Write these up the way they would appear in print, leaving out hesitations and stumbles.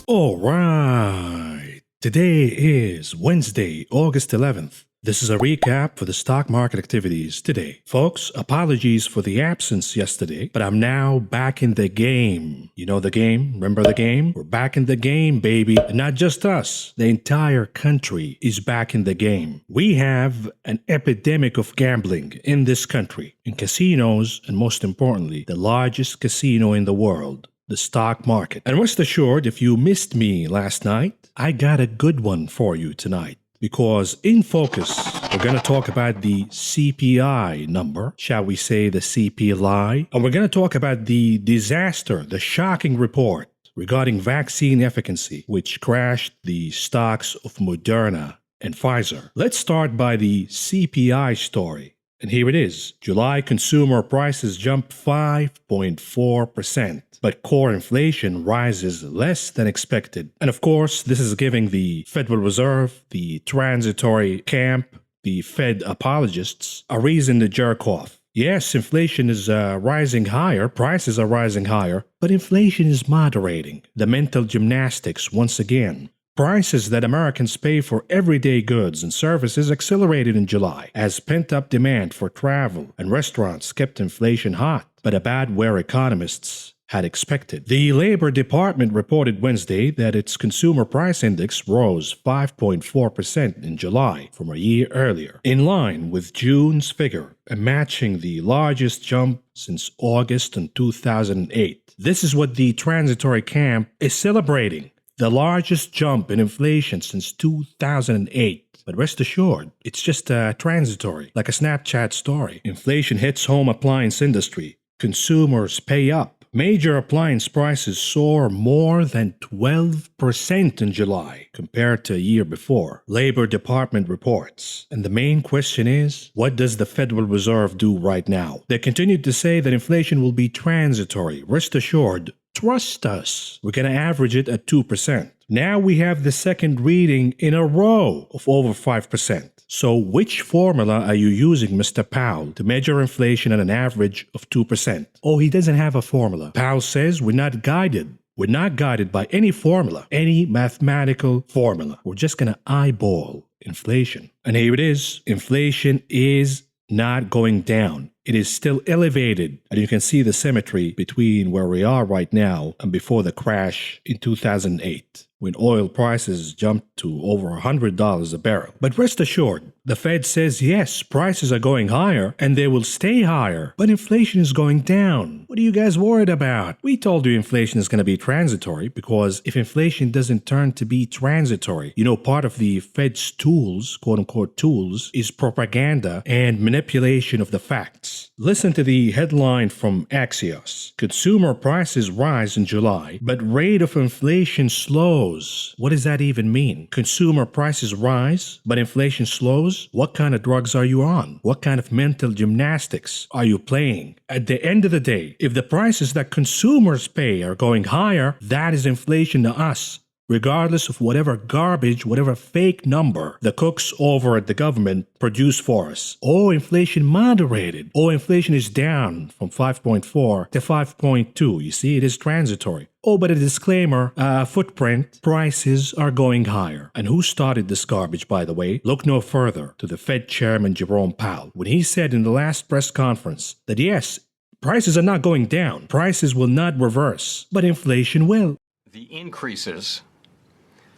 All right. Today is Wednesday, August 11th. This is a recap for the stock market activities today. Folks, apologies for the absence yesterday, but I'm now back in the game. You know the game? Remember the game? We're back in the game, baby. And not just us. The entire country is back in the game. We have an epidemic of gambling in this country, in casinos, and most importantly, the largest casino in the world, the stock market. And rest assured, if you missed me last night, I got a good one for you tonight. Because in focus, we're going to talk about the CPI number, shall we say the CPI, and we're going to talk about the disaster, the shocking report regarding vaccine efficacy, which crashed the stocks of Moderna and Pfizer. Let's start by the CPI story. And here it is. July consumer prices jumped 5.4%. But core inflation rises less than expected. And of course, this is giving the Federal Reserve, the transitory camp, the Fed apologists, a reason to jerk off. Yes, inflation is rising higher, prices are rising higher, but inflation is moderating. The mental gymnastics once again. Prices that Americans pay for everyday goods and services accelerated in July as pent-up demand for travel and restaurants kept inflation hot, but about where economists had expected. The Labor Department reported Wednesday that its consumer price index rose 5.4% in July from a year earlier, in line with June's figure and matching the largest jump since August in 2008. This is what the transitory camp is celebrating, the largest jump in inflation since 2008. But rest assured, it's just transitory, like a Snapchat story. Inflation hits home appliance industry. Consumers pay up. Major appliance prices soar more than 12% in July compared to a year before, Labor Department reports. And the main question is, what does the Federal Reserve do right now? They continue to say that inflation will be transitory. Rest assured, trust us. We're going to average it at 2%. Now we have the second reading in a row of over 5%. So which formula are you using, Mr. Powell, to measure inflation at an average of 2%? Oh, he doesn't have a formula. Powell says we're not guided. We're not guided by any formula, any mathematical formula. We're just going to eyeball inflation. And here it is. Inflation is not going down. It is still elevated, and you can see the symmetry between where we are right now and before the crash in 2008, when oil prices jumped to over $100 a barrel. But rest assured, the Fed says yes, prices are going higher, and they will stay higher, but inflation is going down. What are you guys worried about? We told you inflation is going to be transitory, because if inflation doesn't turn to be transitory, part of the Fed's tools, quote-unquote tools, is propaganda and manipulation of the facts. Listen to the headline from Axios. Consumer prices rise in July, but rate of inflation slows. What does that even mean? Consumer prices rise, but inflation slows? What kind of drugs are you on? What kind of mental gymnastics are you playing? At the end of the day, if the prices that consumers pay are going higher, that is inflation to us. Regardless of whatever garbage, whatever fake number the cooks over at the government produce for us. Oh, inflation moderated. Oh, inflation is down from 5.4 to 5.2. You see, it is transitory. Oh, but a disclaimer, footprint, prices are going higher. And who started this garbage, by the way? Look no further to the Fed Chairman Jerome Powell, when he said in the last press conference that yes, prices are not going down. Prices will not reverse, but inflation will. The increases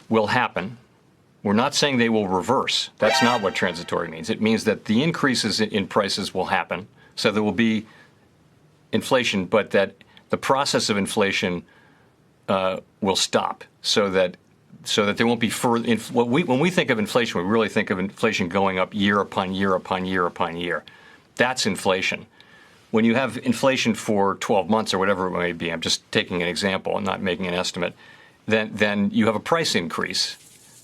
will happen. We're not saying they will reverse. That's not what transitory means. It means that the increases in prices will happen, so there will be inflation, but that the process of inflation will stop, so that there won't be further. When we think of inflation, we really think of inflation going up year upon year upon year upon year. That's inflation. When you have inflation for 12 months or whatever it may be, I'm just taking an example and not making an estimate, then you have a price increase,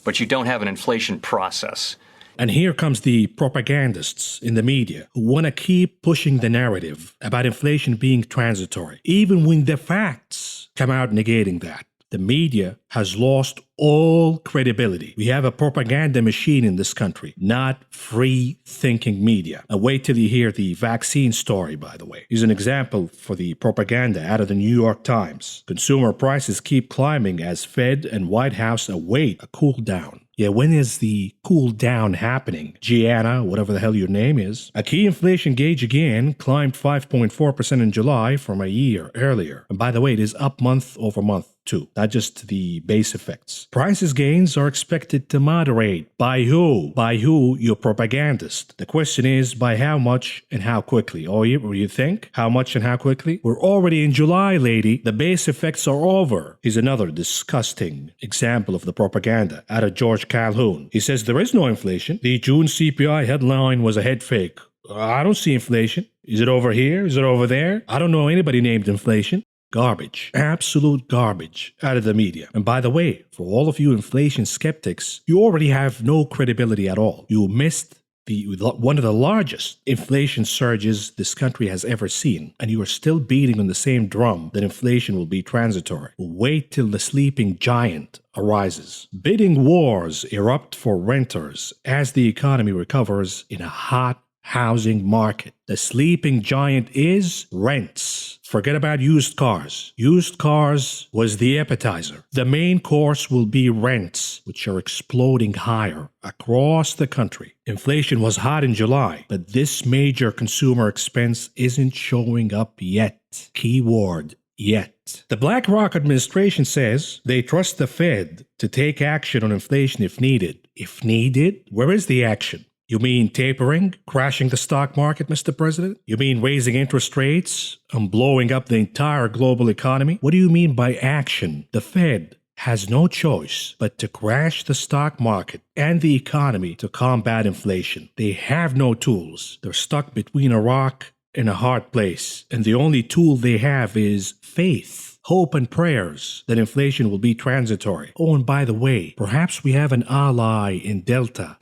but you don't have an inflation process. And here comes the propagandists in the media who want to keep pushing the narrative about inflation being transitory, even when the facts come out negating that. The media has lost all credibility. We have a propaganda machine in this country, not free thinking media. And wait till you hear the vaccine story, by the way. Here's an example for the propaganda out of the New York Times. Consumer prices keep climbing as Fed and White House await a cool down. Yeah, when is the cool down happening? Gianna, whatever the hell your name is. A key inflation gauge again climbed 5.4% in July from a year earlier. And by the way, it is up month over month too, not just the base effects. Prices gains are expected to moderate. By who? By who? Your propagandist. The question is, by how much and how quickly? Oh, you think? How much and how quickly? We're already in July, lady. The base effects are over. Here's another disgusting example of the propaganda out of George Calhoun. He says there is no inflation. The June CPI headline was a head fake. I don't see inflation. Is it over here? Is it over there? I don't know anybody named inflation. Garbage. Absolute garbage out of the media. And by the way, for all of you inflation skeptics, you already have no credibility at all. You missed one of the largest inflation surges this country has ever seen, and you are still beating on the same drum that inflation will be transitory. Wait till the sleeping giant arises. Bidding wars erupt for renters as the economy recovers in a hot housing market. The sleeping giant is rents. Forget about used cars. Used cars was the appetizer. The main course will be rents, which are exploding higher across the country. Inflation was hot in July, but this major consumer expense isn't showing up yet. Keyword, yet. The BlackRock administration says they trust the Fed to take action on inflation if needed. If needed? Where is the action? You mean tapering, crashing the stock market, Mr. President? You mean raising interest rates and blowing up the entire global economy? What do you mean by action? The Fed has no choice but to crash the stock market and the economy to combat inflation. They have no tools. They're stuck between a rock and a hard place. And the only tool they have is faith. Hope and prayers that inflation will be transitory. Oh, and by the way, perhaps we have an ally in Delta.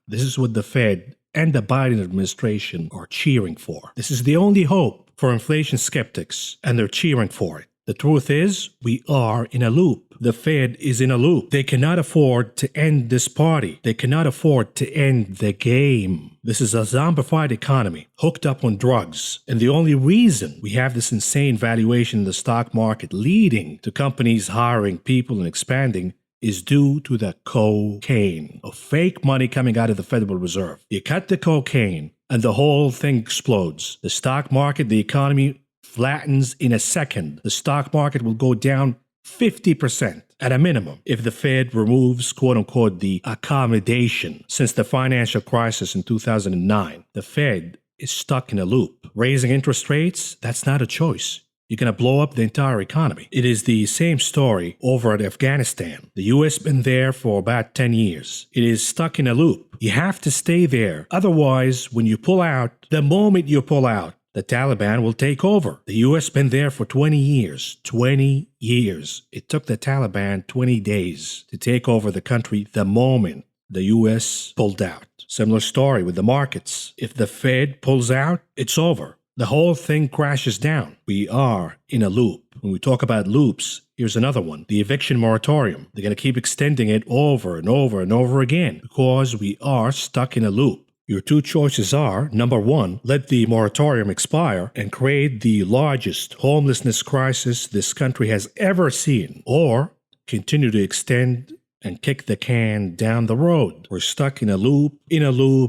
This is what the Fed and the Biden administration are cheering for. This is the only hope for inflation skeptics, and they're cheering for it. The truth is, we are in a loop. The Fed is in a loop. They cannot afford to end this party. They cannot afford to end the game. This is a zombified economy, hooked up on drugs. And the only reason we have this insane valuation in the stock market leading to companies hiring people and expanding is due to the cocaine of fake money coming out of the Federal Reserve. You cut the cocaine and the whole thing explodes. The stock market, the economy flattens in a second. The stock market will go down 50% at a minimum if the Fed removes, quote unquote, the accommodation. Since the financial crisis in 2009, the Fed is stuck in a loop. Raising interest rates, that's not a choice. You're going to blow up the entire economy. It is the same story over at Afghanistan. The U.S. been there for about 10 years. It is stuck in a loop. You have to stay there. Otherwise, when you pull out, the moment you pull out, the Taliban will take over. The U.S. been there for 20 years. 20 years. It took the Taliban 20 days to take over the country the moment the U.S. pulled out. Similar story with the markets. If the Fed pulls out, it's over. The whole thing crashes down. We are in a loop. When we talk about loops, here's another one. The eviction moratorium. They're going to keep extending it over and over and over again because we are stuck in a loop. Your two choices are, number one, let the moratorium expire and create the largest homelessness crisis this country has ever seen, or continue to extend and kick the can down the road. We're stuck in a loop,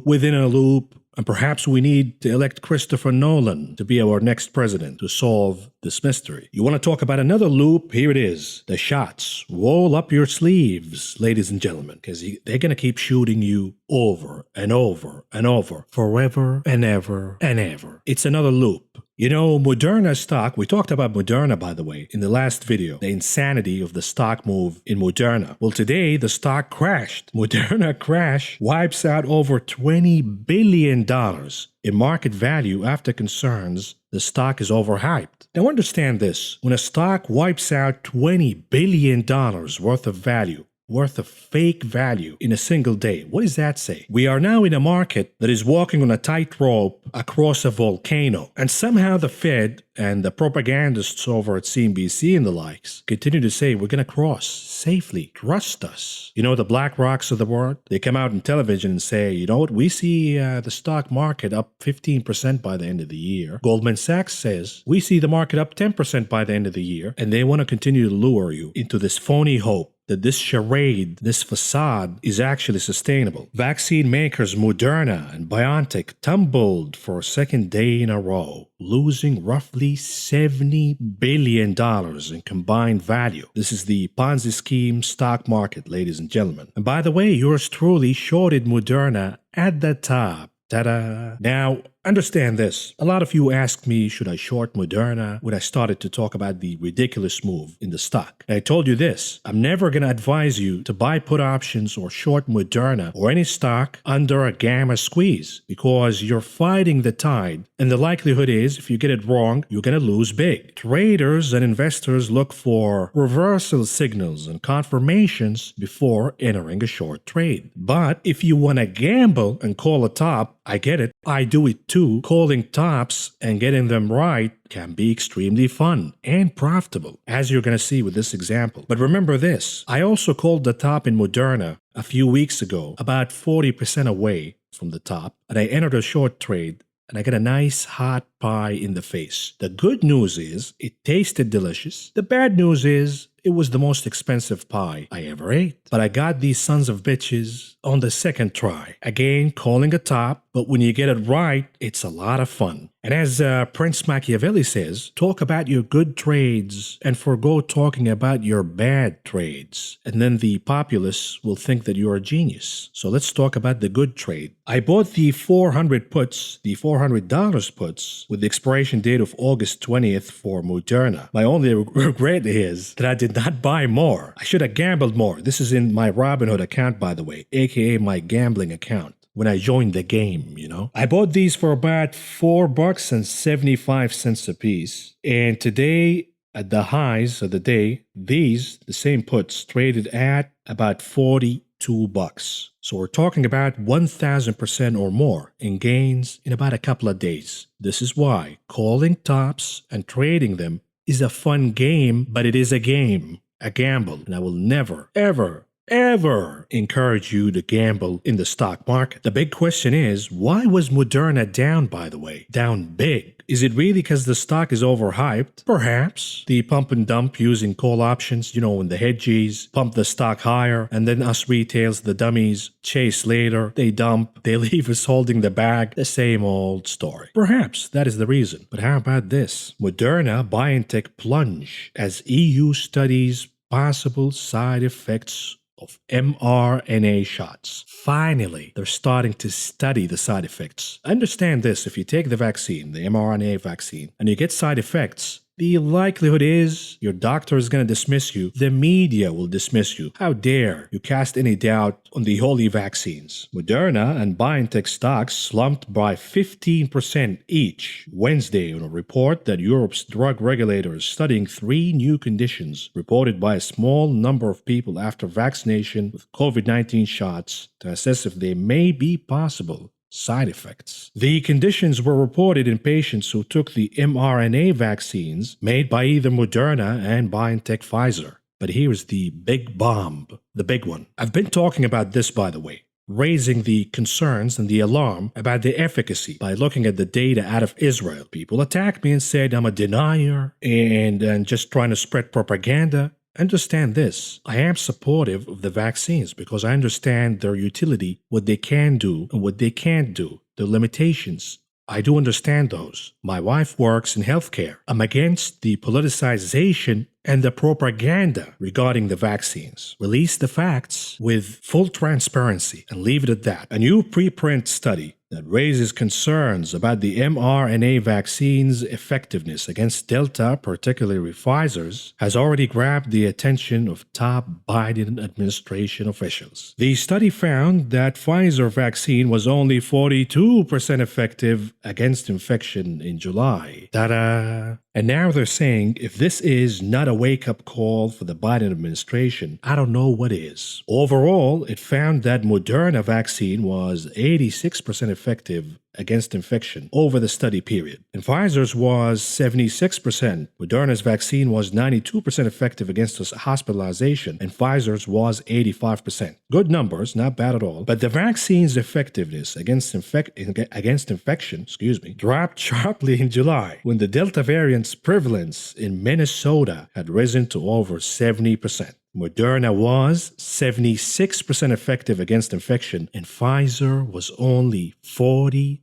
within a loop, and perhaps we need to elect Christopher Nolan to be our next president to solve this mystery. You want to talk about another loop? Here it is. The shots. Roll up your sleeves, ladies and gentlemen, because they're going to keep shooting you over and over and over, forever and ever and ever. It's another loop. You know, Moderna stock, we talked about Moderna, by the way, in the last video, the insanity of the stock move in Moderna. Well, today, the stock crashed. Moderna crash wipes out over $20 billion in market value after concerns the stock is overhyped. Now understand this, when a stock wipes out $20 billion worth of value, worth of fake value in a single day. What does that say? We are now in a market that is walking on a tightrope across a volcano, and somehow the Fed and the propagandists over at CNBC and the likes continue to say we're going to cross safely. Trust us. You know, the Black Rocks of the world, they come out on television and say, you know what, we see the stock market up 15% by the end of the year. Goldman Sachs says we see the market up 10% by the end of the year, and they want to continue to lure you into this phony hope that this charade, this facade, is actually sustainable. Vaccine makers Moderna and BioNTech tumbled for a second day in a row, losing roughly $70 billion in combined value. This is the Ponzi scheme stock market, ladies and gentlemen. And by the way, yours truly shorted Moderna at the top. Ta-da! Now, understand this. A lot of you asked me, should I short Moderna when I started to talk about the ridiculous move in the stock. And I told you this. I'm never going to advise you to buy put options or short Moderna or any stock under a gamma squeeze because you're fighting the tide. And the likelihood is, if you get it wrong, you're going to lose big. Traders and investors look for reversal signals and confirmations before entering a short trade. But if you want to gamble and call a top, I get it. I do it too. Calling tops and getting them right can be extremely fun and profitable, as you're going to see with this example. But remember this, I also called the top in Moderna a few weeks ago, about 40% away from the top, and I entered a short trade, and I got a nice hot pie in the face. The good news is it tasted delicious. The bad news is it was the most expensive pie I ever ate. But I got these sons of bitches on the second try. Again, calling a top, but when you get it right, it's a lot of fun. And as Prince Machiavelli says, talk about your good trades and forgo talking about your bad trades. And then the populace will think that you're a genius. So let's talk about the good trade. I bought the 400 puts, the $400 puts, with the expiration date of August 20th for Moderna. My only regret is that I did not buy more. I should have gambled more. This is in my Robinhood account, by the way, aka my gambling account. When I joined the game, you know. I bought these for about $4.75 a piece. And today, at the highs of the day, the same puts, traded at about $42. So we're talking about 1,000% or more in gains in about a couple of days. This is why calling tops and trading them is a fun game, but it is a game, a gamble. And I will never, ever encourage you to gamble in the stock market. The big question is, why was Moderna down, by the way? Down big. Is it really because the stock is overhyped? Perhaps. The pump and dump using call options, you know, when the hedgies pump the stock higher, and then us retails, the dummies, chase later, they dump, they leave us holding the bag. The same old story. Perhaps that is the reason. But how about this? Moderna BioNTech plunge as EU studies possible side effects of mRNA shots. Finally, they're starting to study the side effects. Understand this, if you take the vaccine, the mRNA vaccine, and you get side effects, the likelihood is your doctor is going to dismiss you. The media will dismiss you. How dare you cast any doubt on the holy vaccines? Moderna and BioNTech stocks slumped by 15% each Wednesday on a report that Europe's drug regulator is studying 3 new conditions reported by a small number of people after vaccination with COVID-19 shots to assess if they may be possible side effects. The conditions were reported in patients who took the mRNA vaccines made by either Moderna and BioNTech Pfizer. But here's the big bomb, the big one. I've been talking about this, by the way, raising the concerns and the alarm about the efficacy by looking at the data out of Israel. People attacked me and said I'm a denier and just trying to spread propaganda. Understand this, I am supportive of the vaccines because I understand their utility, what they can do and what they can't do, their limitations. I do understand those. My wife works in healthcare. I'm against the politicization and the propaganda regarding the vaccines. Release the facts with full transparency and leave it at that. A new preprint study that raises concerns about the mRNA vaccine's effectiveness against Delta, particularly Pfizer's, has already grabbed the attention of top Biden administration officials. The study found that Pfizer vaccine was only 42% effective against infection in July. Ta-da! And now they're saying if this is not a wake-up call for the Biden administration, I don't know what is. Overall, it found that Moderna vaccine was 86% effective against infection over the study period, and Pfizer's was 76%. Moderna's vaccine was 92% effective against hospitalization, and Pfizer's was 85%. Good numbers, not bad at all. But the vaccine's effectiveness against infection, dropped sharply in July when the Delta variant's prevalence in Minnesota had risen to over 70%. Moderna was 76% effective against infection, and Pfizer was only 42%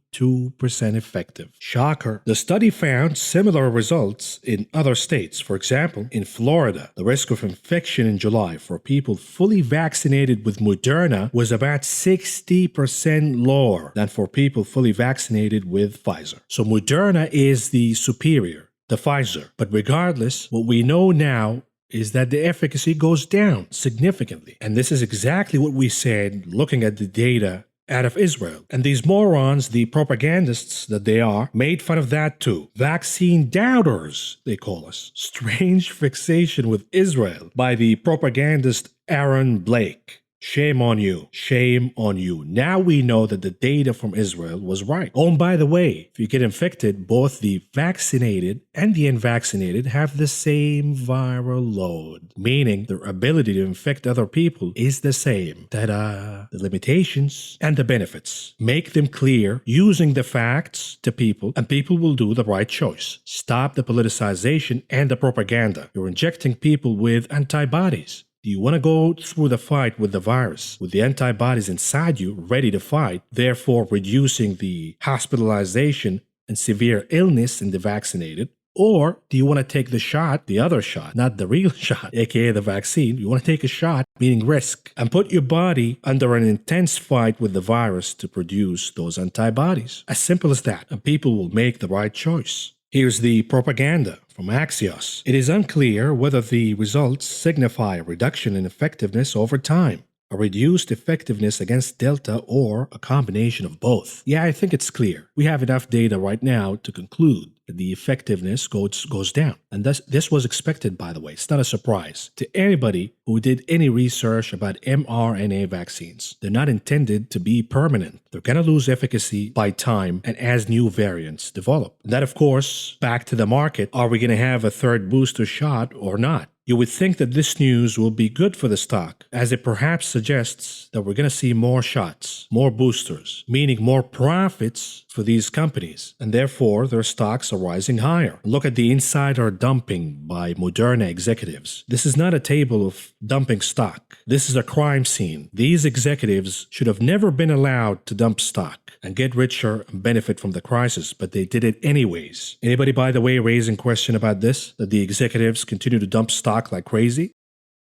effective. Shocker. The study found similar results in other states. For example, in Florida, the risk of infection in July for people fully vaccinated with Moderna was about 60% lower than for people fully vaccinated with Pfizer. So Moderna is the superior to Pfizer. But regardless, what we know now is that the efficacy goes down significantly. And this is exactly what we said looking at the data out of Israel. And these morons, the propagandists that they are, made fun of that too. Vaccine doubters, they call us. Strange fixation with Israel by the propagandist Aaron Blake. Shame on you. Shame on you. Now we know that the data from Israel was right. Oh, and by the way, if you get infected, both the vaccinated and the unvaccinated have the same viral load, meaning their ability to infect other people is the same. Ta-da! The limitations and the benefits. Make them clear using the facts to people, and people will do the right choice. Stop the politicization and the propaganda. You're injecting people with antibodies. Do you want to go through the fight with the virus, with the antibodies inside you ready to fight, therefore reducing the hospitalization and severe illness in the vaccinated? Or do you want to take the shot, the other shot, not the real shot, aka the vaccine? You want to take a shot, meaning risk, and put your body under an intense fight with the virus to produce those antibodies. As simple as that, and people will make the right choice. Here's the propaganda from Axios. It is unclear whether the results signify a reduction in effectiveness over time, a reduced effectiveness against Delta, or a combination of both. Yeah, I think it's clear. We have enough data right now to conclude that the effectiveness goes down. And this was expected, by the way. It's not a surprise to anybody who did any research about mRNA vaccines. They're not intended to be permanent. They're going to lose efficacy by time and as new variants develop. And that, of course, back to the market. Are we going to have a third booster shot or not? You would think that this news will be good for the stock, as it perhaps suggests that we're going to see more shots, more boosters, meaning more profits for these companies, and therefore their stocks are rising higher. Look at the insider dumping by Moderna executives. This is not a table of dumping stock. This is a crime scene. These executives should have never been allowed to dump stock and get richer and benefit from the crisis, but they did it anyways. Anybody, by the way, raising question about this, that the executives continue to dump stock like crazy?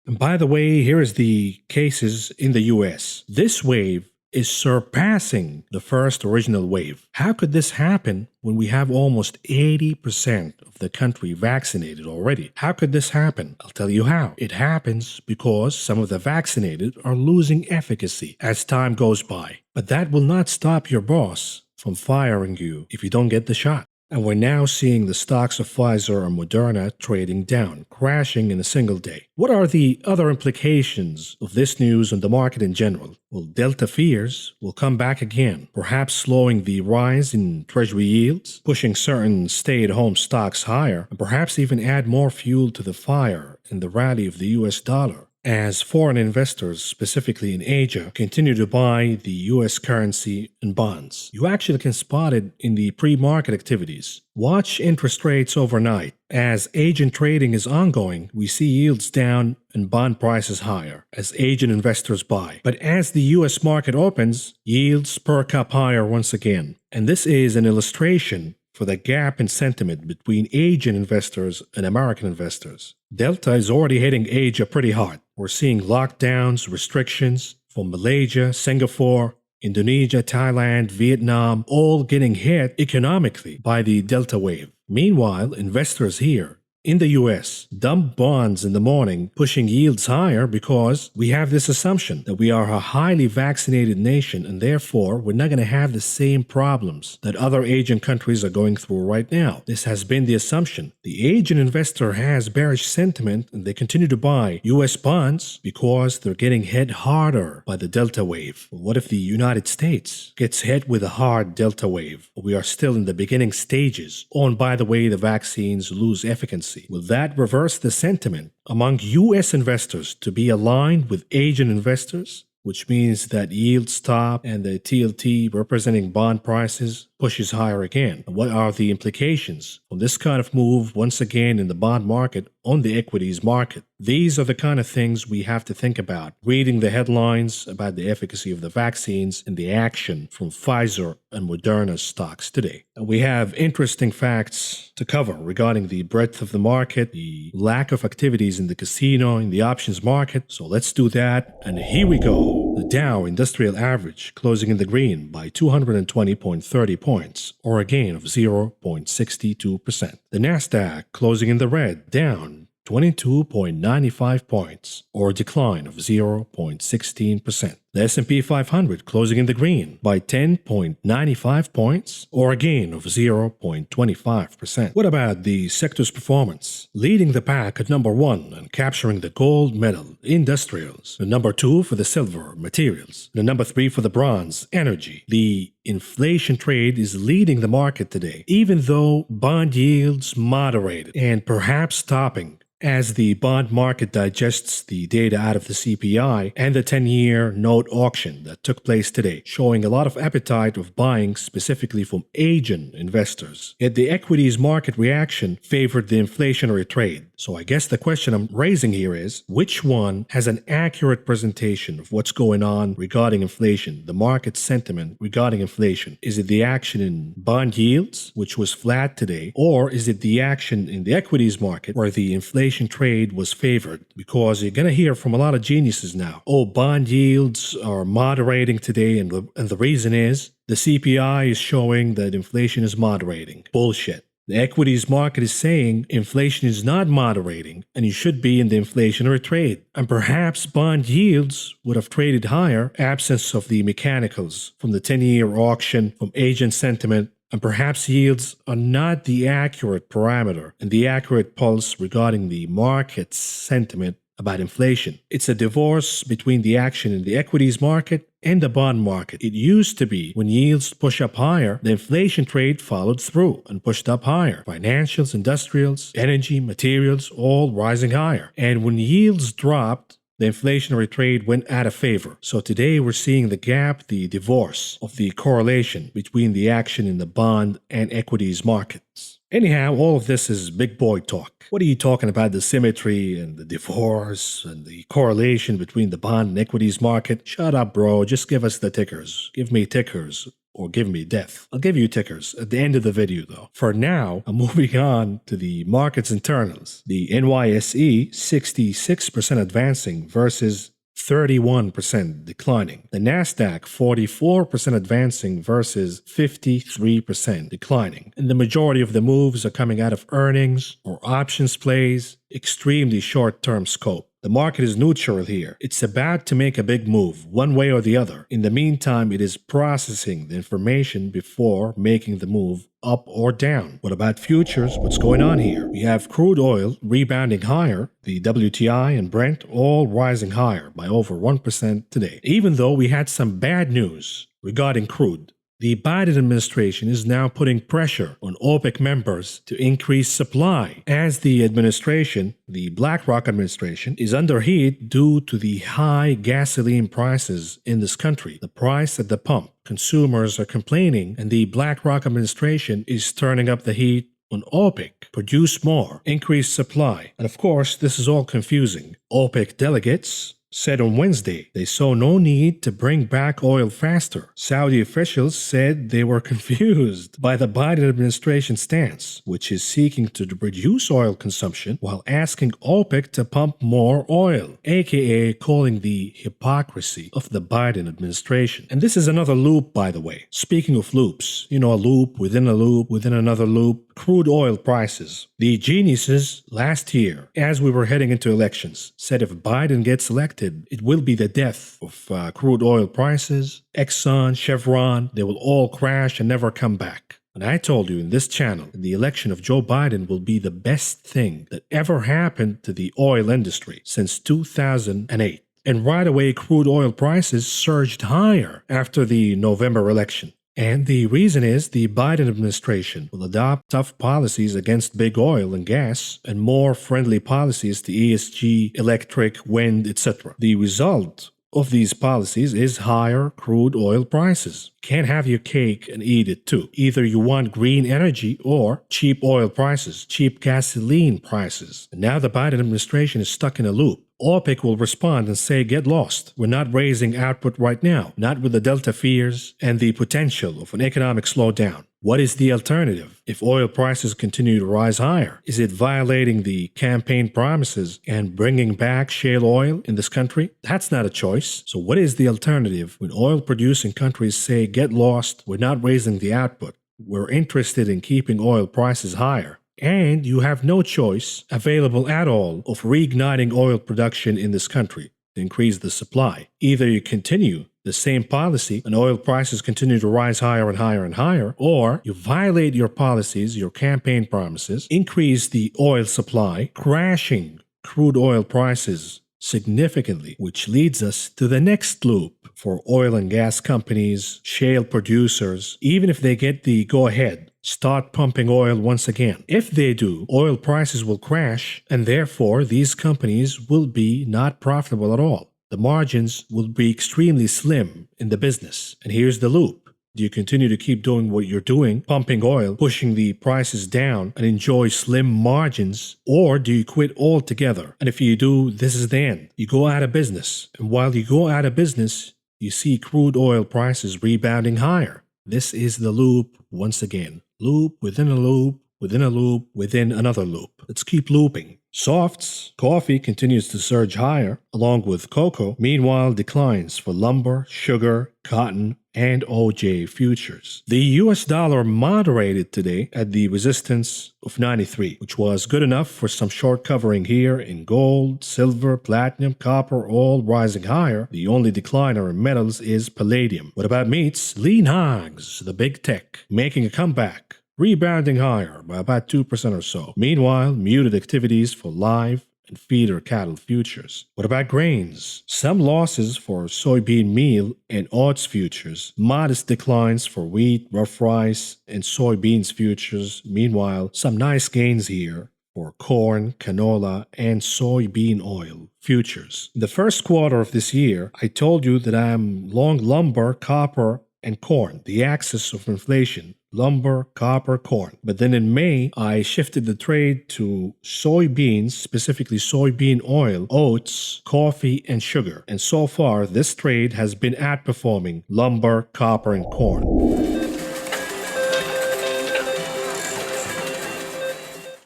And by the way, here is the cases in the US. This wave is surpassing the first original wave. How could this happen when we have almost 80% of the country vaccinated already? How could this happen? I'll tell you how. It happens because some of the vaccinated are losing efficacy as time goes by. But that will not stop your boss from firing you if you don't get the shot. And we're now seeing the stocks of Pfizer and Moderna trading down, crashing in a single day. What are the other implications of this news on the market in general? Well, Delta fears will come back again, perhaps slowing the rise in Treasury yields, pushing certain stay-at-home stocks higher, and perhaps even add more fuel to the fire in the rally of the US dollar, as foreign investors, specifically in Asia, continue to buy the US currency and bonds. You actually can spot it in the pre-market activities. Watch interest rates overnight. As Asian trading is ongoing, we see yields down and bond prices higher as Asian investors buy. But as the US market opens, yields perk up higher once again. And this is an illustration for the gap in sentiment between Asian investors and American investors. Delta is already hitting Asia pretty hard. We're seeing lockdowns, restrictions from Malaysia, Singapore, Indonesia, Thailand, Vietnam, all getting hit economically by the Delta wave. Meanwhile, investors here in the US dump bonds in the morning, pushing yields higher because we have this assumption that we are a highly vaccinated nation and therefore we're not going to have the same problems that other Asian countries are going through right now. This has been the assumption. The Asian investor has bearish sentiment and they continue to buy US bonds because they're getting hit harder by the Delta wave. What if the United States gets hit with a hard Delta wave? We are still in the beginning stages. Oh, and by the way, the vaccines lose efficacy. Will that reverse the sentiment among US investors to be aligned with Asian investors? Which means that yields stop and the TLT representing bond prices pushes higher again. What are the implications from this kind of move once again in the bond market on the equities market? These are the kind of things we have to think about. Reading the headlines about the efficacy of the vaccines and the action from Pfizer and Moderna stocks today. And we have interesting facts to cover regarding the breadth of the market, the lack of activities in the casino, in the options market. So let's do that. And here we go. The Dow Industrial Average closing in the green by 220.30 points, or a gain of 0.62%. The Nasdaq closing in the red, down 22.95 points, or a decline of 0.16%. The S&P 500 closing in the green by 10.95 points, or a gain of 0.25%. What about the sector's performance? Leading the pack at number 1 and capturing the gold medal, industrials. The number 2 for the silver, materials. The number 3 for the bronze, energy. The inflation trade is leading the market today, even though bond yields moderated and perhaps stopping as the bond market digests the data out of the CPI and the 10-year note auction that took place today, showing a lot of appetite of buying specifically from Asian investors. Yet the equities market reaction favored the inflationary trade. So I guess the question I'm raising here is, which one has an accurate presentation of what's going on regarding inflation, the market sentiment regarding inflation? Is it the action in bond yields, which was flat today, or is it the action in the equities market where the inflation trade was favored? Because you're going to hear from a lot of geniuses now, oh, bond yields are moderating today, and the reason is the CPI is showing that inflation is moderating. Bullshit. The equities market is saying inflation is not moderating and you should be in the inflationary trade. And perhaps bond yields would have traded higher absence of the mechanicals from the 10-year auction, from Asian sentiment, and perhaps yields are not the accurate parameter and the accurate pulse regarding the market's sentiment about inflation. It's a divorce between the action in the equities market and the bond market. It used to be when yields push up higher, the inflation trade followed through and pushed up higher. Financials, industrials, energy, materials, all rising higher. And when yields dropped, the inflationary trade went out of favor. So today we're seeing the gap, the divorce of the correlation between the action in the bond and equities markets. Anyhow, all of this is big boy talk. What are you talking about, the symmetry and the divorce and the correlation between the bond and equities market? Shut up, bro. Just give us the tickers. Give me tickers or give me death. I'll give you tickers at the end of the video though. For now, I'm moving on to the market's internals. The NYSE 66% advancing versus 31% declining. The Nasdaq 44% advancing versus 53% declining. And the majority of the moves are coming out of earnings or options plays, extremely short-term scope. The market is neutral here. It's about to make a big move, one way or the other. In the meantime, it is processing the information before making the move up or down. What about futures? What's going on here? We have crude oil rebounding higher, the WTI and Brent all rising higher by over 1% today. Even though we had some bad news regarding crude, the Biden administration is now putting pressure on OPEC members to increase supply, as the administration, the BlackRock administration, is under heat due to the high gasoline prices in this country, the price at the pump. Consumers are complaining, and the BlackRock administration is turning up the heat on OPEC. Produce more, increase supply. And of course, this is all confusing. OPEC delegates said on Wednesday they saw no need to bring back oil faster. Saudi officials said they were confused by the Biden administration stance, which is seeking to reduce oil consumption while asking OPEC to pump more oil, aka calling the hypocrisy of the Biden administration. And this is another loop, by the way. Speaking of loops, a loop within a loop within another loop, crude oil prices. The geniuses last year, as we were heading into elections, said if Biden gets elected, it will be the death of crude oil prices. Exxon, Chevron, they will all crash and never come back. And I told you in this channel that the election of Joe Biden will be the best thing that ever happened to the oil industry since 2008. And right away, crude oil prices surged higher after the November election. And the reason is the Biden administration will adopt tough policies against big oil and gas and more friendly policies to ESG, electric, wind, etc. The result of these policies is higher crude oil prices. Can't have your cake and eat it too. Either you want green energy or cheap oil prices, cheap gasoline prices. And now the Biden administration is stuck in a loop. OPEC will respond and say, get lost. We're not raising output right now, not with the Delta fears and the potential of an economic slowdown. What is the alternative if oil prices continue to rise higher? Is it violating the campaign promises and bringing back shale oil in this country? That's not a choice. So what is the alternative when oil-producing countries say, get lost, we're not raising the output, we're interested in keeping oil prices higher? And you have no choice available at all of reigniting oil production in this country to increase the supply. Either you continue the same policy and oil prices continue to rise higher and higher and higher, or you violate your policies, your campaign promises, increase the oil supply, crashing crude oil prices significantly, which leads us to the next loop for oil and gas companies, shale producers, even if they get the go-ahead, start pumping oil once again. If they do, oil prices will crash, and therefore these companies will be not profitable at all. The margins will be extremely slim in the business. And here's the loop. Do you continue to keep doing what you're doing, pumping oil, pushing the prices down, and enjoy slim margins? Or do you quit altogether? And if you do, this is the end. You go out of business. And while you go out of business, you see crude oil prices rebounding higher. This is the loop once again. Loop within a loop, within a loop, within another loop. Let's keep looping. Softs, coffee continues to surge higher, along with cocoa. Meanwhile, declines for lumber, sugar, cotton, and OJ futures. The US dollar moderated today at the resistance of 93, which was good enough for some short covering here in gold, silver, platinum, copper, all rising higher. The only decliner in metals is palladium. What about meats? Lean hogs, the big tech, making a comeback, rebounding higher by about 2% or so. Meanwhile, muted activities for live and feeder cattle futures. What about grains? Some losses for soybean meal and oats futures. Modest declines for wheat, rough rice, and soybeans futures. Meanwhile, some nice gains here for corn, canola, and soybean oil futures. In the first quarter of this year, I told you that I'm long lumber, copper, and corn, the axis of inflation. Lumber, copper, corn. But then in May, I shifted the trade to soybeans, specifically soybean oil, oats, coffee, and sugar. And so far, this trade has been outperforming lumber, copper, and corn.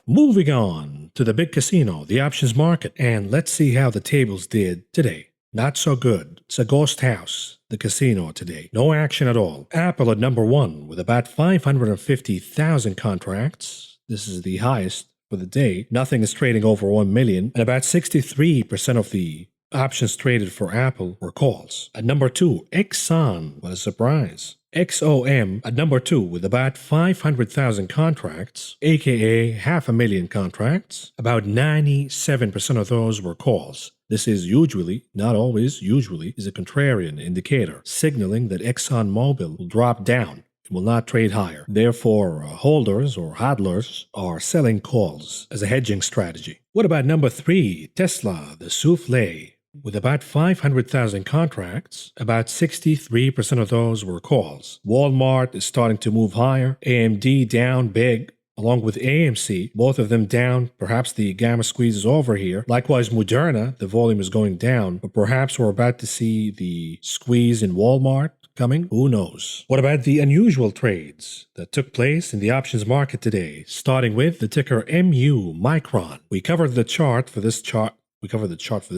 Moving on to the big casino, the options market, and let's see how the tables did today. Not so good. It's a ghost house, the casino today. No action at all. Apple at number 1 with about 550,000 contracts. This is the highest for the day. Nothing is trading over 1 million, and about 63% of the options traded for Apple were calls. At number 2, Exxon. What a surprise. XOM at number 2 with about 500,000 contracts, aka 500,000 contracts. About 97% of those were calls. This is usually, not always, usually, is a contrarian indicator, signaling that ExxonMobil will drop down and will not trade higher. Therefore, holders or hodlers are selling calls as a hedging strategy. What about number 3, Tesla, the souffle? With about 500,000 contracts, about 63% of those were calls. Walmart is starting to move higher. AMD down big along with AMC, both of them down. Perhaps the gamma squeeze is over here. Likewise, Moderna, the volume is going down, but perhaps we're about to see the squeeze in Walmart coming? Who knows? What about the unusual trades that took place in the options market today, starting with the ticker MU Micron? We covered the chart for this chart. We covered the chart for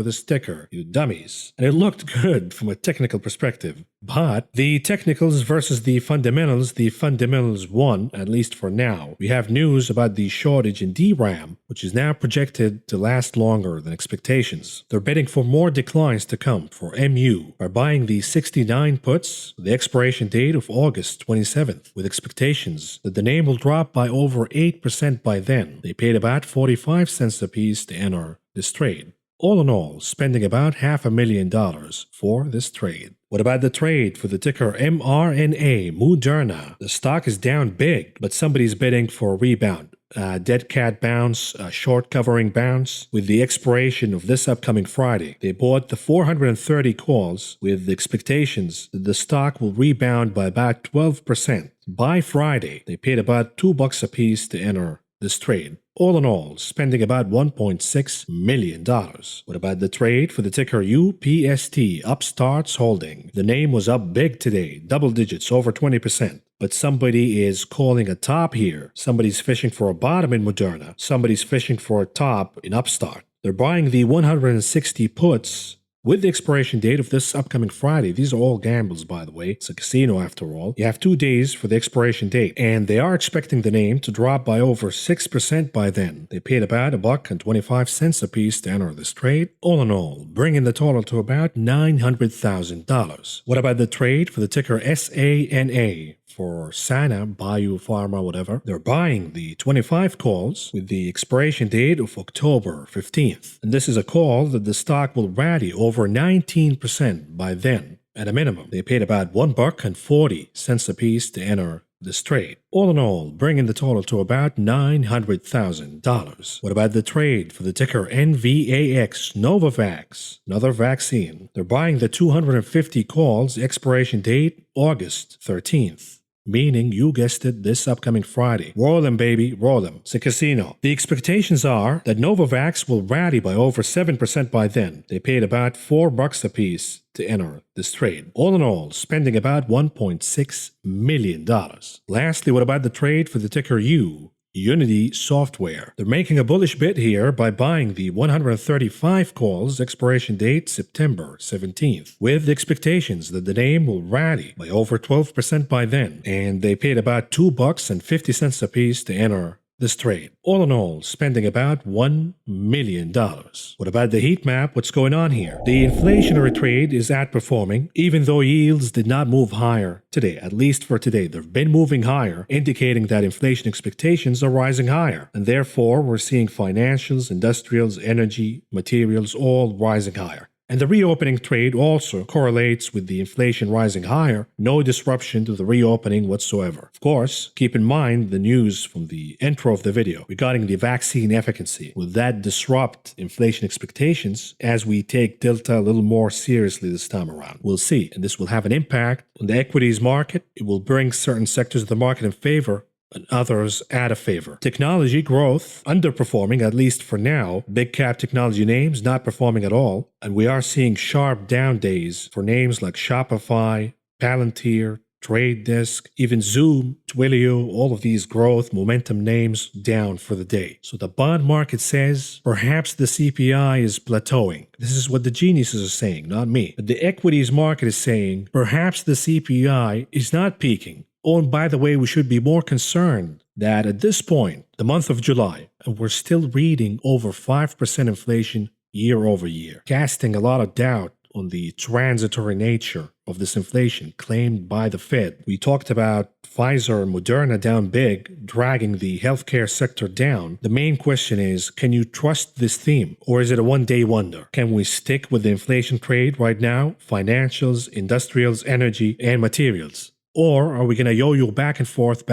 this ticker, you dummies. And it looked good from a technical perspective. But the technicals versus the fundamentals won, at least for now. We have news about the shortage in DRAM, which is now projected to last longer than expectations. They're betting for more declines to come for MU by buying the 69 puts with the expiration date of August 27th, with expectations that the name will drop by over 8% by then. They paid about 45 cents apiece to enter this trade. All in all, spending about $500,000 for this trade. What about the trade for the ticker MRNA Moderna? The stock is down big, but somebody's bidding for a rebound. Dead cat bounce, short covering bounce with the expiration of this upcoming Friday. They bought the 430 calls with expectations that the stock will rebound by about 12%. By Friday, they paid about $2 a piece to enter this trade. All in all, spending about $1.6 million. What about the trade for the ticker UPST, Upstarts Holding? The name was up big today, double digits, over 20%. But somebody is calling a top here. Somebody's fishing for a bottom in Moderna. Somebody's fishing for a top in Upstart. They're buying the 160 puts with the expiration date of this upcoming Friday. These are all gambles, by the way. It's a casino after all. You have 2 days for the expiration date, and they are expecting the name to drop by over 6% by then. They paid about $1.25 a piece to enter this trade. All in all, bringing the total to about $900,000. What about the trade for the ticker SANA? For Sana, Biopharma, whatever, they're buying the 25 calls with the expiration date of October 15th. And this is a call that the stock will rally over 19% by then. At a minimum, they paid about $1.40 a piece to enter this trade. All in all, bringing the total to about $900,000. What about the trade for the ticker NVAX Novavax, another vaccine? They're buying the 250 calls, expiration date August 13th. Meaning, you guessed it, this upcoming Friday. Roll them, baby, roll them. It's a casino. The expectations are that Novavax will rally by over 7% by then. They paid about $4 a piece to enter this trade. All in all, spending about $1.6 million. Lastly, what about the trade for the ticker Unity Software? They're making a bullish bid here by buying the 135 calls, expiration date September 17th, with expectations that the name will rally by over 12% by then, and they paid about $2.50 a piece to enter this trade. All in all, spending about $1 million. What about the heat map? What's going on here? The inflationary trade is outperforming, even though yields did not move higher today. At least for today, they've been moving higher, indicating that inflation expectations are rising higher. And therefore, we're seeing financials, industrials, energy, materials all rising higher. And the reopening trade also correlates with the inflation rising higher, no disruption to the reopening whatsoever. Of course, keep in mind the news from the intro of the video regarding the vaccine efficacy. Will that disrupt inflation expectations as we take Delta a little more seriously this time around? We'll see, and this will have an impact on the equities market. It will bring certain sectors of the market in favor and others out of favor. Technology growth underperforming, at least for now. Big cap technology names not performing at all. And we are seeing sharp down days for names like Shopify, Palantir, Trade Desk, even Zoom, Twilio, all of these growth momentum names down for the day. So the bond market says perhaps the CPI is plateauing. This is what the geniuses are saying, not me. But the equities market is saying perhaps the CPI is not peaking. Oh, and by the way, we should be more concerned that at this point, the month of July, and we're still reading over 5% inflation year over year, casting a lot of doubt on the transitory nature of this inflation claimed by the Fed. We talked about Pfizer and Moderna down big, dragging the healthcare sector down. The main question is, can you trust this theme, or is it a one-day wonder? Can we stick with the inflation trade right now? Financials, industrials, energy, and materials. Or are we going to yo-yo back and forth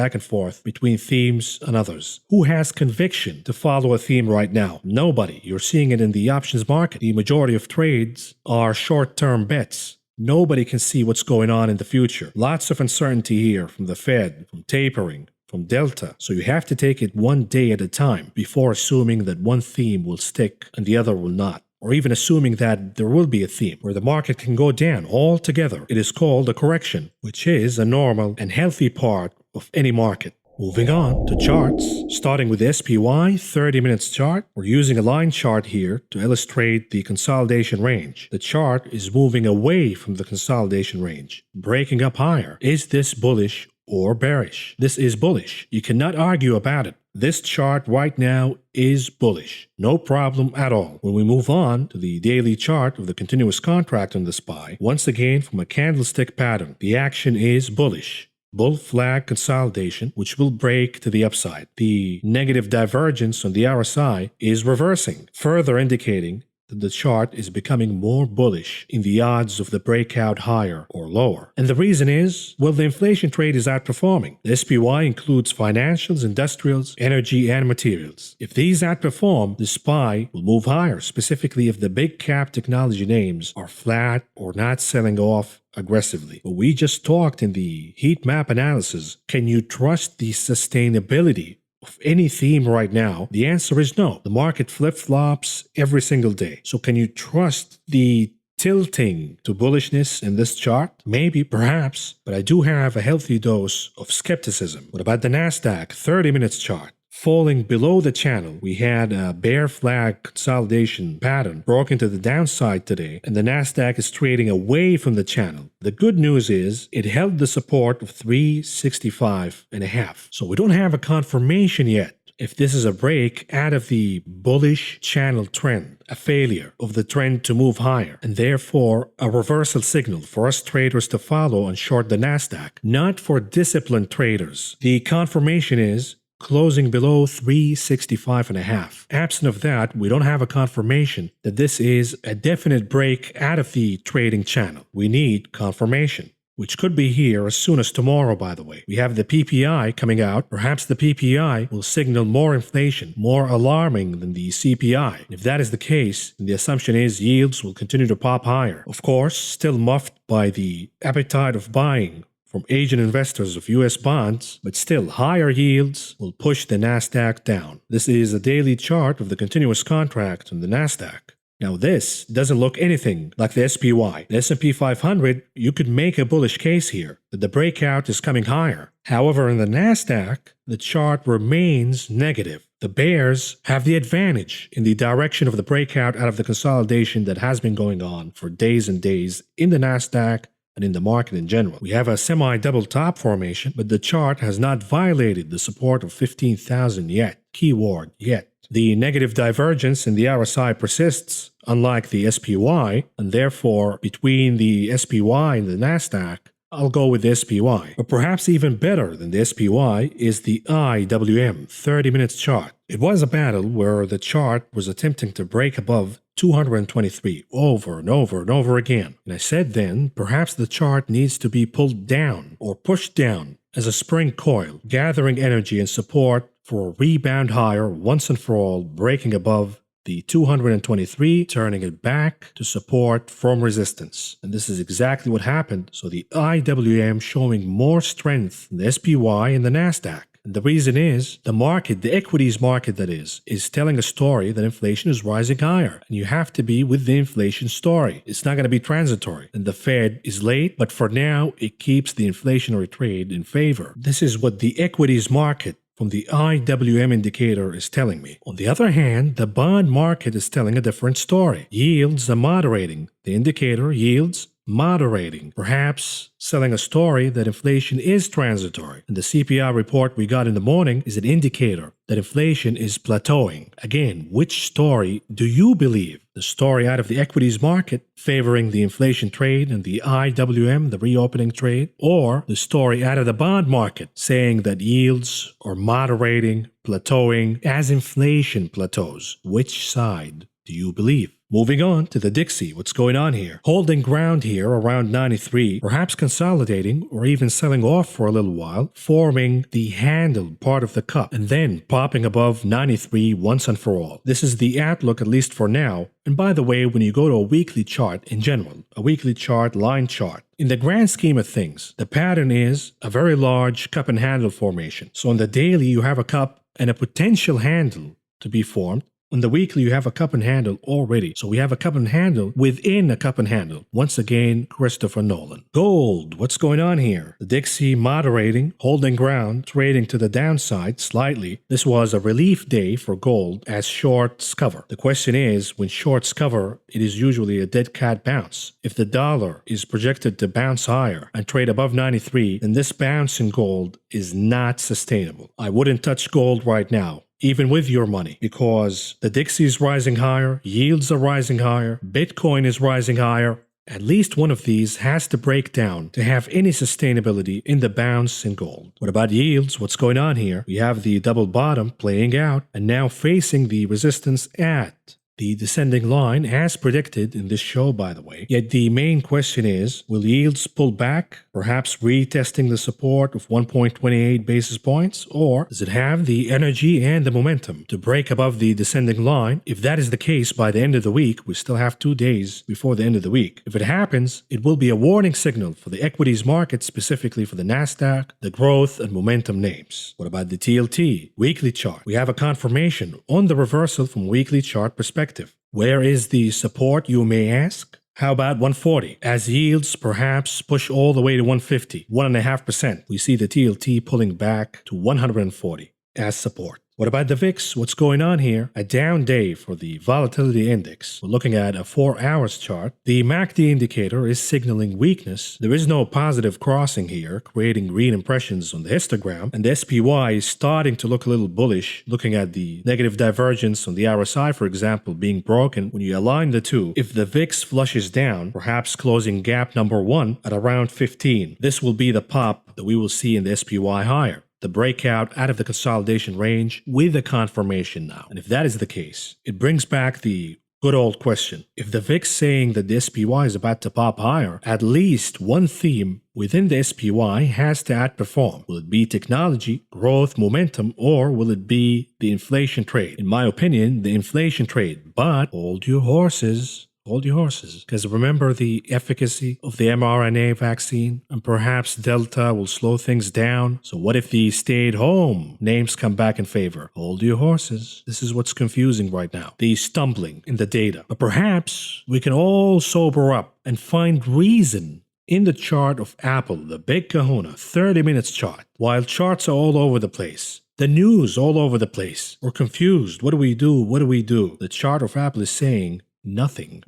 between themes and others? Who has conviction to follow a theme right now? Nobody. You're seeing it in the options market. The majority of trades are short-term bets. Nobody can see what's going on in the future. Lots of uncertainty here from the Fed, from tapering, from from Delta, so you have to take it one day at a time before assuming that one theme will stick and the other will not. Or even assuming that there will be a theme where the market can go down altogether. It is called a correction, which is a normal and healthy part of any market. Moving on to charts, starting with the SPY 30 minutes chart, we're using a line chart here to illustrate the consolidation range. The chart is moving away from the consolidation range, breaking up higher. Is this bullish or bearish? This is bullish. You cannot argue about it. This chart right now is bullish. No problem at all. When we move on to the daily chart of the continuous contract on the SPY, once again from a candlestick pattern, the action is bullish. Bull flag consolidation, which will break to the upside. The negative divergence on the RSI is reversing, further indicating that the chart is becoming more bullish in the odds of the breakout higher or lower. And the reason is, well, the inflation trade is outperforming. The SPY includes financials, industrials, energy, and materials. If these outperform, the SPY will move higher, specifically if the big cap technology names are flat or not selling off aggressively. But we just talked in the heat map analysis. Can you trust the sustainability of any theme right now? The answer is no. The market flip-flops every single day. So can you trust the tilting to bullishness in this chart? Maybe, perhaps, but I do have a healthy dose of skepticism. What about the NASDAQ 30 minutes chart? Falling below the channel, we had a bear flag consolidation pattern broken to the downside today, and the Nasdaq is trading away from the channel. The good news is it held the support of 365.5. So we don't have a confirmation yet if this is a break out of the bullish channel trend, a failure of the trend to move higher, and therefore a reversal signal for us traders to follow and short the Nasdaq, not for disciplined traders. The confirmation is closing below 365.5. Absent of that, we don't have a confirmation that this is a definite break out of the trading channel. We need confirmation, which could be here as soon as tomorrow, by the way. We have the PPI coming out. Perhaps the PPI will signal more inflation, more alarming than the CPI. If that is the case, then the assumption is yields will continue to pop higher. Of course, still muffed by the appetite of buying from Asian investors of US bonds, but still higher yields will push the Nasdaq down. This is a daily chart of the continuous contract on the Nasdaq. Now this doesn't look anything like the SPY. The S&P 500, you could make a bullish case here that the breakout is coming higher. However, in the Nasdaq, the chart remains negative. The bears have the advantage in the direction of the breakout out of the consolidation that has been going on for days and days in the Nasdaq and in the market in general. We have a semi-double top formation, but the chart has not violated the support of 15,000 yet. Keyword, yet. The negative divergence in the RSI persists, unlike the SPY, and therefore between the SPY and the Nasdaq, I'll go with the SPY. But perhaps even better than the SPY is the IWM 30 minutes chart. It was a battle where the chart was attempting to break above 223 over and over and over again. And I said then, perhaps the chart needs to be pulled down or pushed down as a spring coil, gathering energy and support for a rebound higher once and for all, breaking above the 223, turning it back to support from resistance. And this is exactly what happened. So the IWM showing more strength than the SPY and the Nasdaq. And the reason is the market, the equities market that is telling a story that inflation is rising higher. And you have to be with the inflation story. It's not going to be transitory. And the Fed is late, but for now, it keeps the inflationary trade in favor. This is what the equities market from the IWM indicator is telling me. On the other hand, the bond market is telling a different story. Yields are moderating. The indicator yields moderating, perhaps selling a story that inflation is transitory. And the CPI report we got in the morning is an indicator that inflation is plateauing. Again, which story do you believe? The story out of the equities market favoring the inflation trade and the IWM, the reopening trade, or the story out of the bond market saying that yields are moderating, plateauing as inflation plateaus? Which side do you believe? Moving on to the Dixie, what's going on here? Holding ground here around 93, perhaps consolidating or even selling off for a little while, forming the handle part of the cup, and then popping above 93 once and for all. This is the outlook, at least for now. And by the way, when you go to a weekly chart in general, a weekly chart, line chart, in the grand scheme of things, the pattern is a very large cup and handle formation. So on the daily, you have a cup and a potential handle to be formed. On the weekly, you have a cup and handle already. So we have a cup and handle within a cup and handle. Once again, Christopher Nolan. Gold, what's going on here? The Dixie moderating, holding ground, trading to the downside slightly. This was a relief day for gold as shorts cover. The question is, when shorts cover, it is usually a dead cat bounce. If the dollar is projected to bounce higher and trade above 93, then this bounce in gold is not sustainable. I wouldn't touch gold right now, even with your money, because the Dixie is rising higher, yields are rising higher, Bitcoin is rising higher. At least one of these has to break down to have any sustainability in the bounce in gold. What about yields? What's going on here? We have the double bottom playing out and now facing the resistance at the descending line as predicted in this show, by the way. Yet the main question is, will yields pull back, perhaps retesting the support of 1.28 basis points, or does it have the energy and the momentum to break above the descending line? If that is the case by the end of the week, we still have 2 days before the end of the week. If it happens, it will be a warning signal for the equities market, specifically for the Nasdaq, the growth and momentum names. What about the TLT weekly chart? We have a confirmation on the reversal from weekly chart perspective. Where is the support, you may ask? How about 140? As yields perhaps push all the way to 150, 1.5%, we see the TLT pulling back to 140 as support. What about the VIX? What's going on here? A down day for the volatility index. We're looking at a 4-hour chart. The MACD indicator is signaling weakness. There is no positive crossing here, creating green impressions on the histogram. And the SPY is starting to look a little bullish, looking at the negative divergence on the RSI, for example, being broken. When you align the two, if the VIX flushes down, perhaps closing gap number 1 at around 15, this will be the pop that we will see in the SPY higher. The breakout out of the consolidation range with a confirmation now. And if that is the case, it brings back the good old question. If the VIX saying that the SPY is about to pop higher, at least one theme within the SPY has to outperform. Will it be technology, growth, momentum, or will it be the inflation trade? In my opinion, the inflation trade. But hold your horses. Hold your horses, because remember the efficacy of the mRNA vaccine, and perhaps Delta will slow things down. So what if the stay-at-home names come back in favor? Hold your horses. This is what's confusing right now, the stumbling in the data. But perhaps we can all sober up and find reason in the chart of Apple, the big kahuna, 30 minutes chart. While charts are all over the place, the news all over the place, we're confused. What do we do? What do we do? The chart of Apple is saying nothing.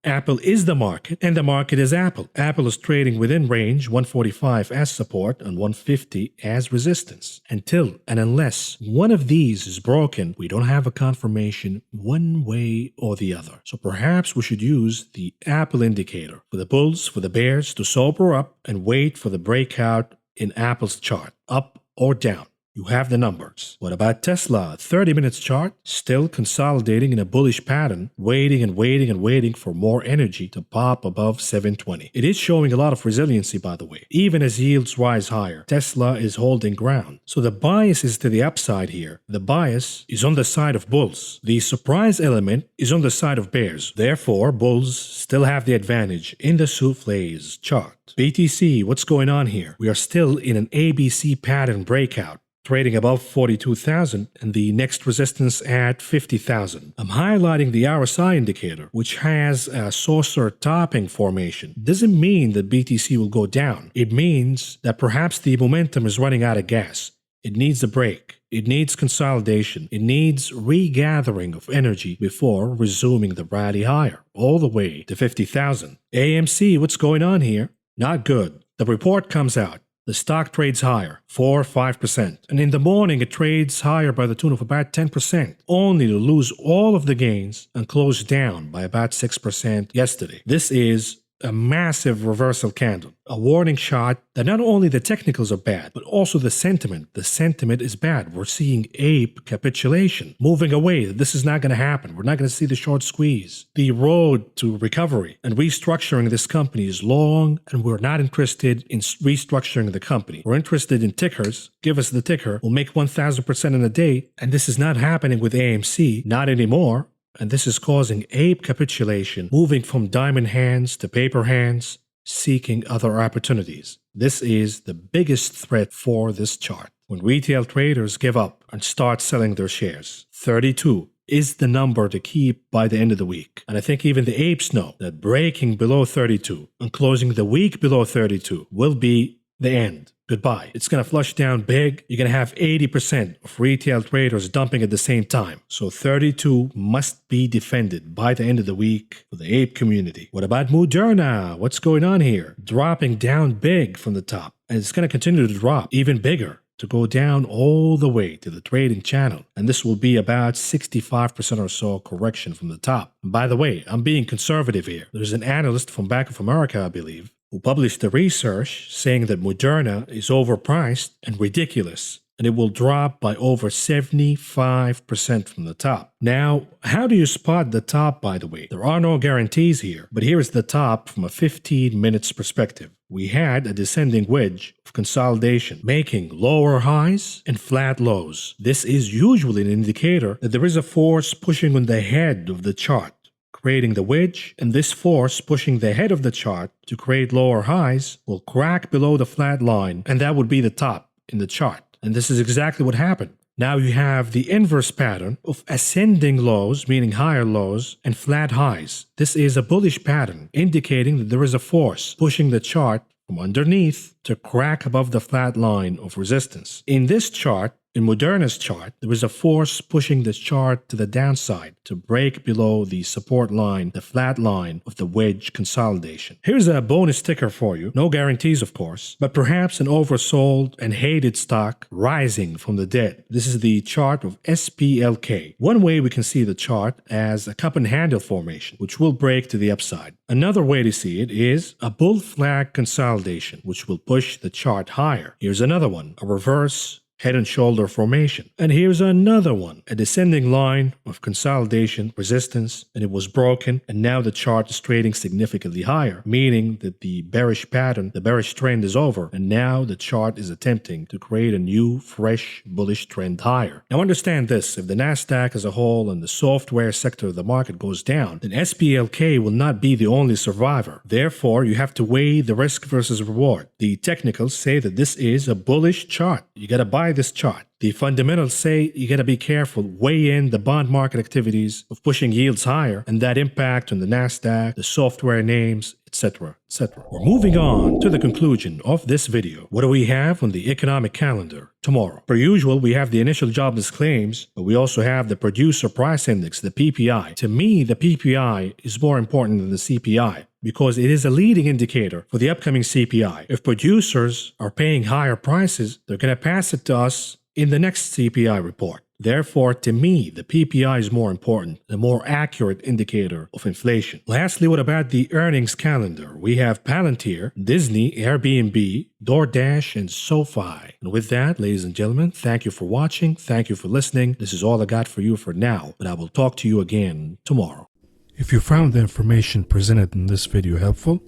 Apple is the market, and the market is Apple. Apple is trading within range, 145 as support and 150 as resistance. Until and unless one of these is broken, we don't have a confirmation one way or the other. So perhaps we should use the Apple indicator for the bulls, for the bears to sober up and wait for the breakout in Apple's chart, up or down. You have the numbers. What about Tesla? 30 minutes chart, still consolidating in a bullish pattern, waiting for more energy to pop above 720. It is showing a lot of resiliency, by the way. Even as yields rise higher, Tesla is holding ground. So the bias is to the upside here. The bias is on the side of bulls. The surprise element is on the side of bears. Therefore, bulls still have the advantage in the souffle's chart. BTC, what's going on here? We are still in an ABC pattern breakout, trading above 42,000 and the next resistance at 50,000. I'm highlighting the RSI indicator, which has a saucer topping formation. Doesn't mean that BTC will go down. It means that perhaps the momentum is running out of gas. It needs a break. It needs consolidation. It needs regathering of energy before resuming the rally higher, all the way to 50,000. AMC, what's going on here? Not good. The report comes out. The stock trades higher, 4 or 5%. And in the morning, it trades higher by the tune of about 10%, only to lose all of the gains and close down by about 6% yesterday. This is a massive reversal candle, a warning shot that not only the technicals are bad, but also the sentiment. The sentiment is bad. We're seeing ape capitulation, moving away. This is not going to happen. We're not going to see the short squeeze. The road to recovery and restructuring this company is long, and we're not interested in restructuring the company. We're interested in tickers. Give us the ticker. We'll make 1,000% in a day, and this is not happening with AMC, not anymore. And this is causing ape capitulation, moving from diamond hands to paper hands, seeking other opportunities. This is the biggest threat for this chart. When retail traders give up and start selling their shares, 32 is the number to keep by the end of the week. And I think even the apes know that breaking below 32 and closing the week below 32 will be the end. Goodbye. It's going to flush down big. You're going to have 80% of retail traders dumping at the same time. So 32 must be defended by the end of the week for the ape community. What about Moderna? What's going on here? Dropping down big from the top. And it's going to continue to drop even bigger, to go down all the way to the trading channel. And this will be about 65% or so correction from the top. And by the way, I'm being conservative here. There's an analyst from Bank of America, I believe, who published the research saying that Moderna is overpriced and ridiculous, and it will drop by over 75% from the top. Now, how do you spot the top, by the way? There are no guarantees here, but here is the top from a 15 minutes perspective. We had a descending wedge of consolidation, making lower highs and flat lows. This is usually an indicator that there is a force pushing on the head of the chart, creating the wedge, and this force pushing the head of the chart to create lower highs will crack below the flat line, and that would be the top in the chart. And this is exactly what happened. Now you have the inverse pattern of ascending lows, meaning higher lows, and flat highs. This is a bullish pattern, indicating that there is a force pushing the chart from underneath to crack above the flat line of resistance. In this chart, in Moderna's chart, there is a force pushing this chart to the downside to break below the support line, the flat line of the wedge consolidation. Here's a bonus ticker for you. No guarantees, of course, but perhaps an oversold and hated stock rising from the dead. This is the chart of SPLK. One way we can see the chart as a cup and handle formation, which will break to the upside. Another way to see it is a bull flag consolidation, which will push the chart higher. Here's another one, a reverse head and shoulder formation. And here's another one, a descending line of consolidation, resistance, and it was broken, and now the chart is trading significantly higher, meaning that the bearish pattern, the bearish trend is over, and now the chart is attempting to create a new, fresh, bullish trend higher. Now understand this, if the Nasdaq as a whole and the software sector of the market goes down, then SPLK will not be the only survivor. Therefore, you have to weigh the risk versus reward. The technicals say that this is a bullish chart. You gotta buy this chart. The fundamentals say you gotta be careful, weigh in the bond market activities of pushing yields higher and that impact on the Nasdaq, the software names, etc., etc. We're moving on to the conclusion of this video. What do we have on the economic calendar tomorrow? Per usual, we have the initial jobless claims, but we also have the producer price index, the PPI. To me, the PPI is more important than the CPI, because it is a leading indicator for the upcoming CPI. If producers are paying higher prices, they're going to pass it to us in the next CPI report. Therefore, to me, the PPI is more important, the more accurate indicator of inflation. Lastly, what about the earnings calendar? We have Palantir, Disney, Airbnb, DoorDash, and SoFi. And with that, ladies and gentlemen, thank you for watching. Thank you for listening. This is all I got for you for now, but I will talk to you again tomorrow. If you found the information presented in this video helpful,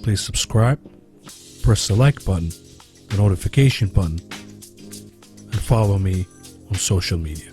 please subscribe, press the like button, the notification button, and follow me on social media.